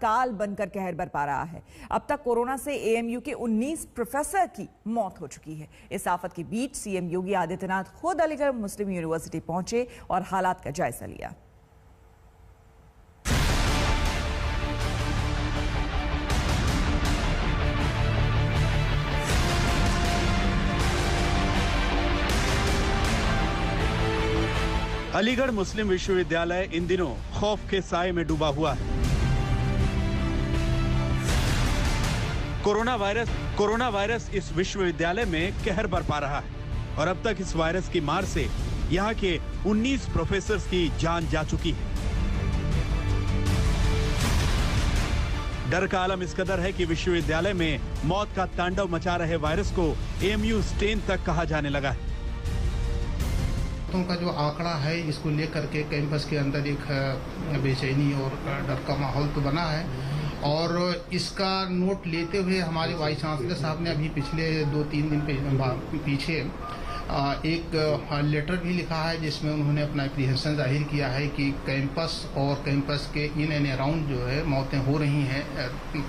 काल बनकर कहर बरपा रहा है। अब तक कोरोना से एएमयू के 19 प्रोफेसर की मौत हो चुकी है। इस आफत के बीच सीएम योगी आदित्यनाथ खुद अलीगढ़ मुस्लिम यूनिवर्सिटी पहुंचे और हालात का जायजा लिया। अलीगढ़ मुस्लिम विश्वविद्यालय इन दिनों खौफ के साए में डूबा हुआ है। कोरोना वायरस इस विश्वविद्यालय में कहर बरपा रहा है और अब तक इस वायरस की मार से यहाँ के 19 प्रोफेसर्स की जान जा चुकी है। डर का आलम इस कदर है कि विश्वविद्यालय में मौत का तांडव मचा रहे वायरस को एएमयू स्ट्रेन तक कहा जाने लगा है। का जो आंकड़ा है इसको लेकर के कैंपस के अंदर एक बेचैनी और डर का माहौल तो बना है और इसका नोट लेते हुए हमारे वाइस चांसलर साहब ने अभी पिछले 2-3 दिन पीछे एक लेटर भी लिखा है जिसमें उन्होंने अपना एप्रीहेंशन जाहिर किया है कि कैंपस और कैंपस के इन एंड अराउंड जो है मौतें हो रही हैं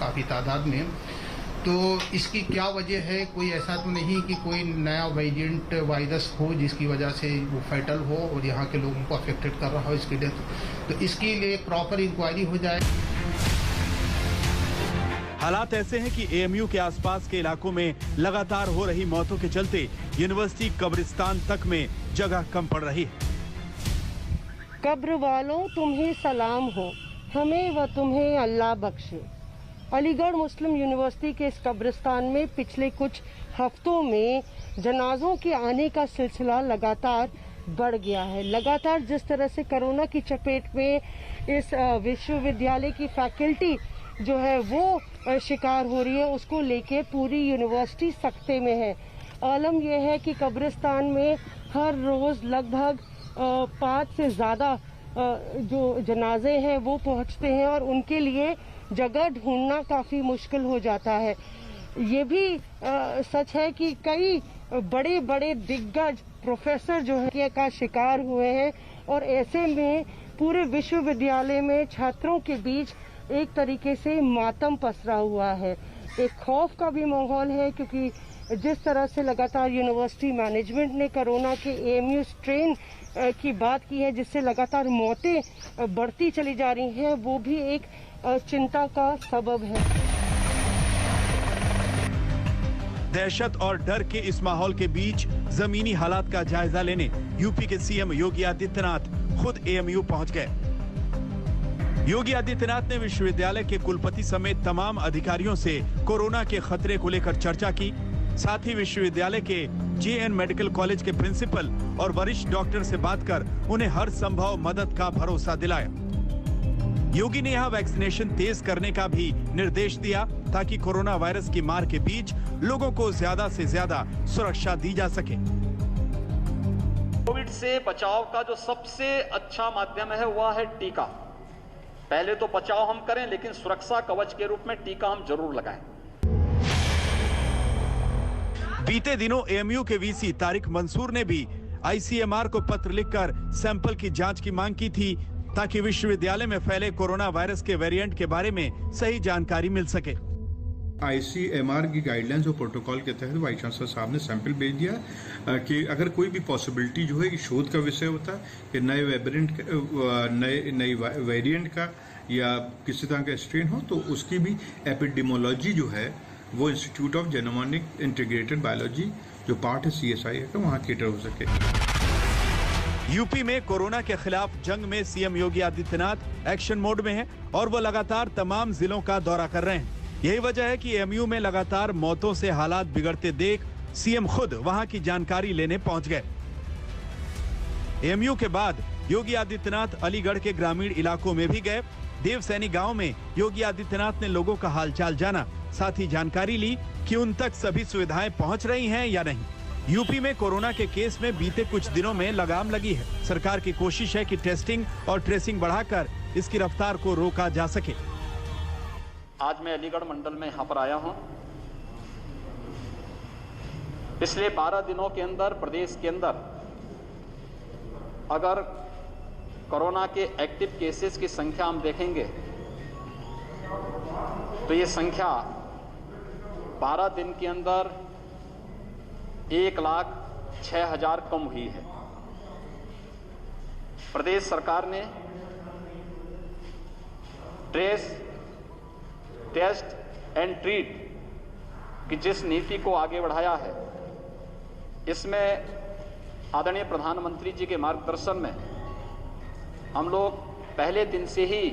काफ़ी तादाद में। तो इसकी क्या वजह है? कोई ऐसा तो नहीं कि कोई नया वेरिएंट वायरस हो जिसकी वजह से वो फैटल हो और यहाँ के लोगों को अफेक्टेड कर रहा हो इसकी डेथ, तो इसके लिए प्रॉपर इंक्वायरी हो जाए। हालात ऐसे हैं कि एएमयू के आसपास के इलाकों में लगातार हो रही मौतों के चलते यूनिवर्सिटी कब्रिस्तान तक में जगह कम पड़ रही है। कब्र वालों तुम्हें सलाम हो, हमें व तुम्हें अल्लाह बख्शे। अलीगढ़ मुस्लिम यूनिवर्सिटी के इस कब्रिस्तान में पिछले कुछ हफ्तों में जनाजों के आने का सिलसिला लगातार बढ़ गया है। लगातार जिस तरह से कोरोना की चपेट में इस विश्वविद्यालय की फैकल्टी जो है वो शिकार हो रही है, उसको लेके पूरी यूनिवर्सिटी सख्ते में है। आलम यह है कि कब्रिस्तान में हर रोज लगभग 5 से ज़्यादा जो जनाजे हैं वो पहुंचते हैं और उनके लिए जगह ढूंढना काफी मुश्किल हो जाता है। ये भी सच है कि कई बड़े बड़े दिग्गज प्रोफेसर जो है का शिकार हुए हैं और ऐसे में पूरे विश्वविद्यालय में छात्रों के बीच एक तरीके से मातम पसरा हुआ है। एक खौफ का भी माहौल है क्योंकि जिस तरह से लगातार यूनिवर्सिटी मैनेजमेंट ने कोरोना के एएमयू स्ट्रेन की बात की है जिससे लगातार मौतें बढ़ती चली जा रही हैं, वो भी एक चिंता का सबब है। दहशत और डर के इस माहौल के बीच जमीनी हालात का जायजा लेने यूपी के सीएम योगी आदित्यनाथ खुद एएमयू पहुंच गए। योगी आदित्यनाथ ने विश्वविद्यालय के कुलपति समेत तमाम अधिकारियों से कोरोना के खतरे को लेकर चर्चा की। साथ ही विश्वविद्यालय के जेएन मेडिकल कॉलेज के प्रिंसिपल और वरिष्ठ डॉक्टर से बात कर उन्हें हर संभव मदद का भरोसा दिलाया। योगी ने यहाँ वैक्सीनेशन तेज करने का भी निर्देश दिया ताकि कोरोना वायरस की मार के बीच लोगों को ज्यादा से ज्यादा सुरक्षा दी जा सके। कोविड से बचाव का जो सबसे अच्छा माध्यम है वह है टीका। पहले तो बचाव हम करें लेकिन सुरक्षा कवच के रूप में टीका हम जरूर लगाएं। बीते दिनों एएमयू के वीसी तारिक मंसूर ने भी आईसीएमआर को पत्र लिखकर सैंपल की जांच की मांग की थी ताकि विश्वविद्यालय में फैले कोरोना वायरस के वेरिएंट के बारे में सही जानकारी मिल सके। आईसीएमआर की गाइडलाइंस और प्रोटोकॉल के तहत वाइस चांसलर साहब ने सैंपल भेज दिया कि अगर कोई भी पॉसिबिलिटी जो है कि शोध का विषय होता है कि नए वेरिएंट का या किसी तरह का स्ट्रेन हो तो उसकी भी एपिडेमोलॉजी जो है वो institute of genomic integrated biology जो पार्ट है सीएसआई का वहाँ केटर हो सके। यूपी में कोरोना के खिलाफ जंग में CM Yogi Adityanath action mode में हैं और वो लगातार तमाम जिलों का दौरा कर रहे हैं। यही वजह है कि एएमयू में लगातार मौतों से हालात बिगड़ते देख सीएम खुद वहां की जानकारी लेने पहुंच गए। एएमयू के बाद योगी आदित्यनाथ अलीगढ़ के ग्रामीण इलाकों में भी गए। देवसैनी गांव में योगी आदित्यनाथ ने लोगों का हालचाल जाना, साथ ही जानकारी ली कि उन तक सभी सुविधाएं पहुंच रही हैं या नहीं। यूपी में कोरोना के केस में बीते कुछ दिनों में लगाम लगी है। सरकार की कोशिश है कि टेस्टिंग और ट्रेसिंग बढ़ाकर इसकी रफ्तार को रोका जा सके। आज मैं अलीगढ़ मंडल में यहाँ पर आया हूँ। पिछले 12 दिनों के अंदर प्रदेश के अंदर अगर कोरोना के एक्टिव केसेस की संख्या हम देखेंगे तो ये संख्या 12 दिन के अंदर 1,06,000 कम हुई है। प्रदेश सरकार ने ट्रेस, टेस्ट एंड ट्रीट की जिस नीति को आगे बढ़ाया है, इसमें आदरणीय प्रधानमंत्री जी के मार्गदर्शन में हम लोग पहले दिन से ही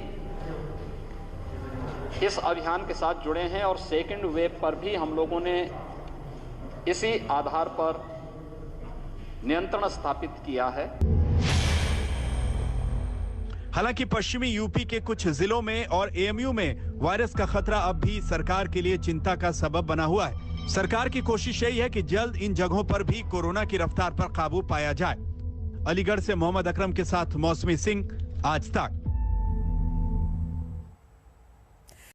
इस अभियान के साथ जुड़े हैं और सेकेंड वेव पर भी हम लोगों ने इसी आधार पर नियंत्रण स्थापित किया है। हालांकि पश्चिमी यूपी के कुछ जिलों में और एएमयू में वायरस का खतरा अब भी सरकार के लिए चिंता का सबब बना हुआ है। सरकार की कोशिश यही है कि जल्द इन जगहों पर भी कोरोना की रफ्तार पर काबू पाया जाए। अलीगढ़ से मोहम्मद अकरम के साथ मौसमी सिंह, आज तक।